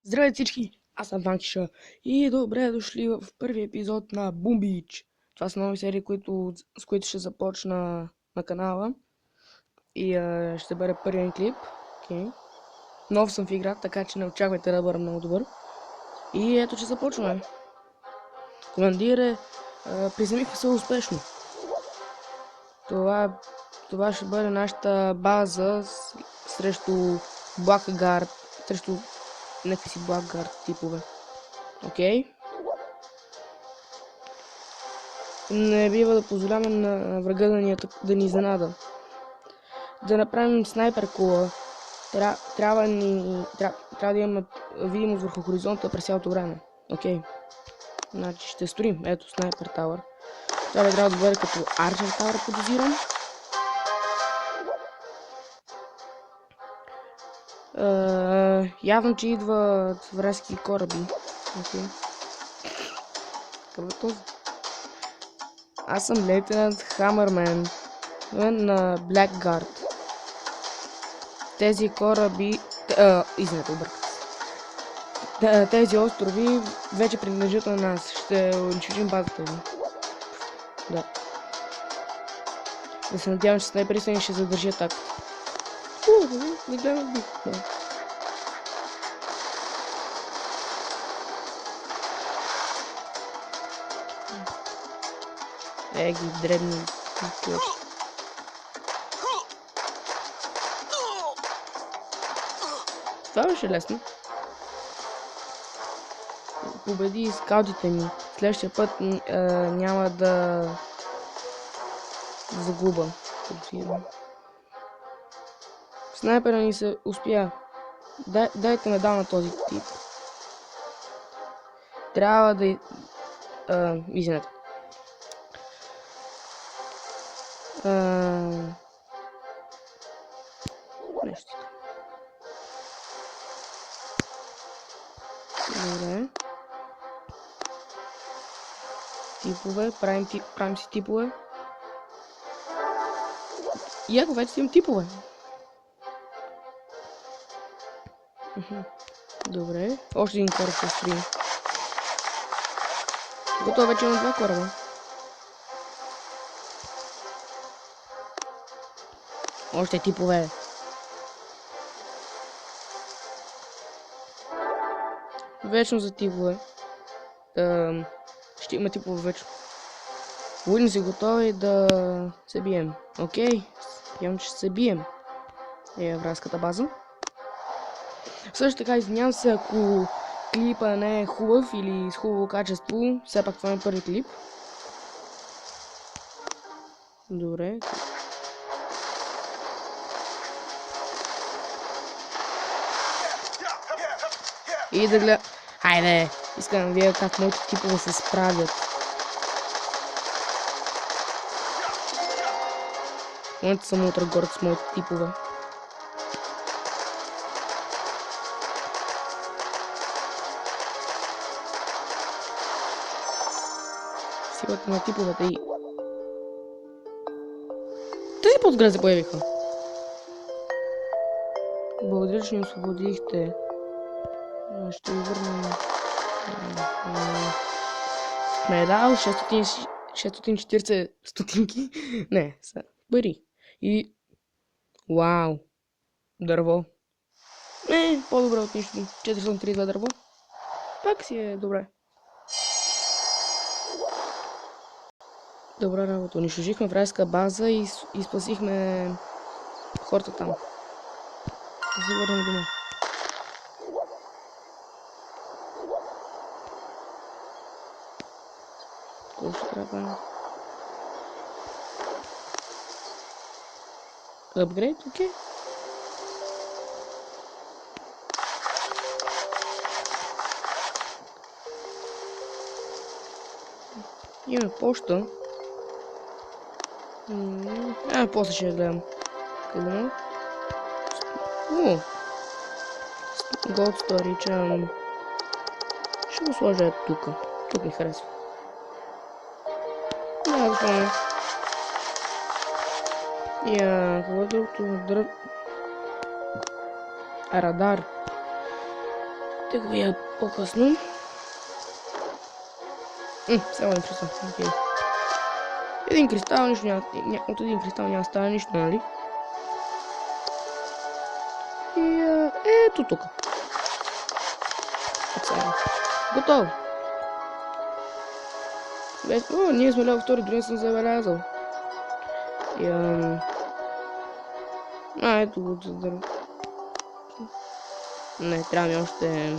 Здравейте всички! Аз съм Ванкиша и добре дошли в първи епизод на Boom Beach. Това са нови серии, с които ще започна на канала и ще бъде първият клип. Okay. Нов съм в игра, така че не очаквайте да бъда много добър. И ето, че започваме. Командире, приземихме се успешно. Това ще бъде нашата база срещу Blackguard, срещу някакви си Blackguard типове. Окей. Не бива да позволяваме на врага да ни изненада. Да направим снайпер кула. Трябва да имаме видимост върху хоризонта през цялото време. Окей. Значи ще строим. Ето снайпер тауър. Това трябва да бъде като арчер тауър, подозирам. Явно, че идват вражески кораби. Окей. Какъв е този? Аз съм лейтенант Хамърмен на Blackguard. Тези кораби... извинете, обърках. Тези острови вече принадлежат на нас. Ще унищожим базата ви. Да. Да се надявам, че снайперите ни ще задържи атаката. Не гледам бих. Ги дребни човечки. Това беше лесно. Победи скаутите ми. Следващия път няма да загуба. Снайпера ни се успя. Дайте медал на този тип. Трябва да... извинете. Нещо. Добре. Типове. Правим си типове. И ако вече си имам типове. Добре. Още един кораб ще строим. Готово, вече имам два кораба. Още типове. Вечно за типове. Ще има типове вечно. Будем си готови да се бием. Окей. Явно, че се бием. Вражеската база. Също така, извинявам се, ако клипа не е хубав или с хубаво качество. Все пак това е първи клип. Добре. И да гледа... Хайде! Искам да видя как моите типове се справят. В момента съм утре горд с моите типове. Силата на типовете и... Тези подград се появиха. Благодаря, че ни освободихте. Ще ви върна медал 640 стотинки. Не, са пари. И... Вау! Дърво. По-добре от нищо. 432 дърво. Пак си е добре. Добра работа. Унищожихме вражеска база и спасихме хората там. Да се върнем дома. Какво ще трябва? Апгрейд, окей. Имаме почта. После ще я гледам. Къде? Gold Storage. Ще го сложа тук. Тук ми харесва. Да, готово. Какво е другото? Радар. Ще го я по-късно. Само един кристал. Okay. Един кристал, нищо няма. От един кристал няма става нищо, нали? И ето тук. Готово. О, ние сме лево втори, дори не съм забелязал. И ето го за дърво. Не, трябва ми още...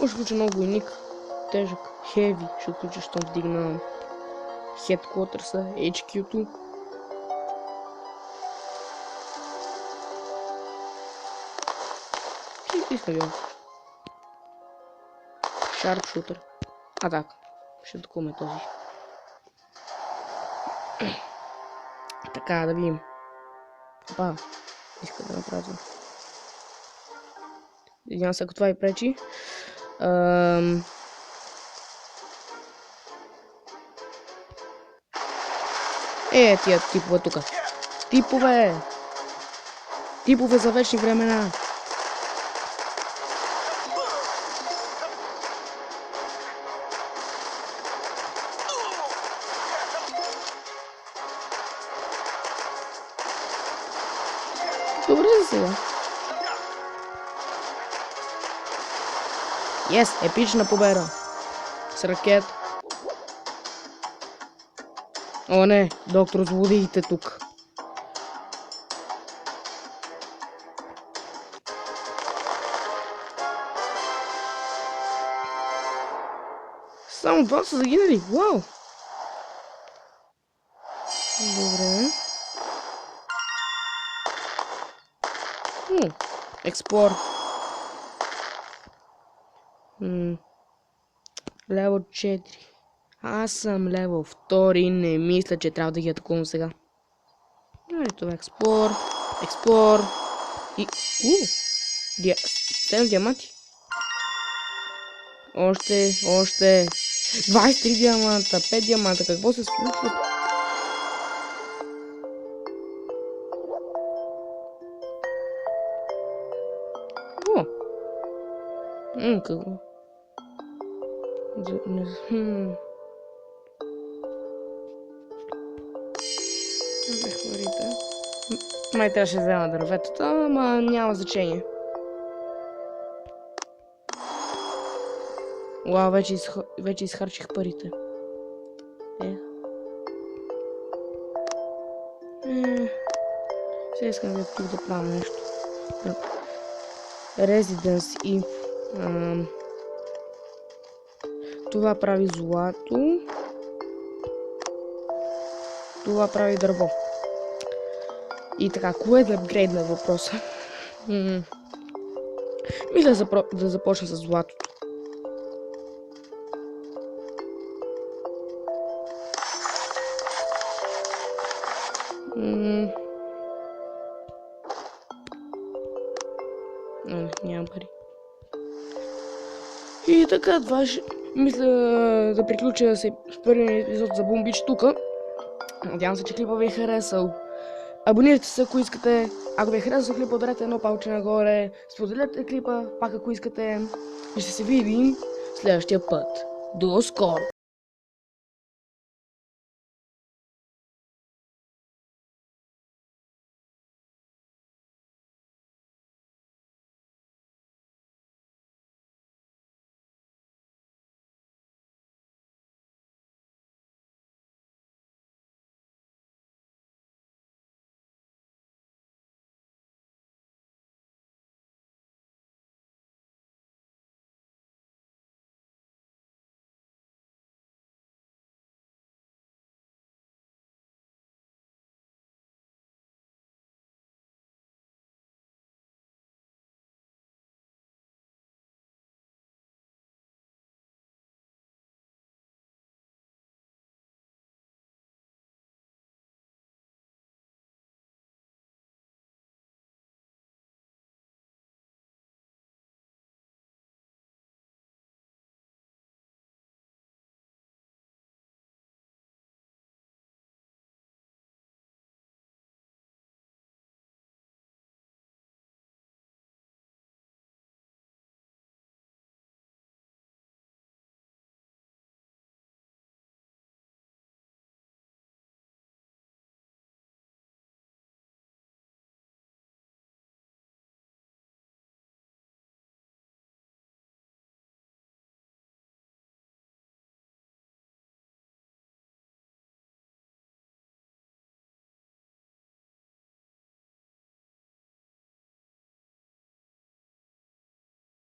Може включа много войник. Тежък. Хеви. Ще включа, щом вдигна Headquarters-а, HQ-то. Искам го. Sharpshooter. А так. Ще докуме този. Така, да видим. Опа. Иска да направя. Видявам се, ако това и пречи. Тия типове тук. Типове! Типове за вечни времена. Добре за сега. Yes, епична победа. С ракет. О, не, доктор злодиите тук. Само два са загинали. Вау! Добре. Експлор. Лево 4. Аз съм лево 2. Не мисля, че трябва да ги атакувам сега. Това е експлор. Експлор. И... 7 диаманти. Още. 23 диаманта. 5 диаманта. Какво се случва? Какво? Май трябваше да взема дърветата, ама няма значение. Уау, вече изхарчих парите. Сега искам да тук да правя нещо. Residence Info. Това прави злато. Това прави дърво. И така, кое да апгрейдна въпроса? Мисля да започна с златото. Нямам пари. И така, това ще... Мисля да приключа с първият епизод за Boom Beach тук. Надявам се, че клипът ви е харесал. Абонирайте се, ако искате. Ако ви е харесал клипа, ударете едно палче нагоре. Споделете клипа, пак ако искате. И ще се видим следващия път. До скоро!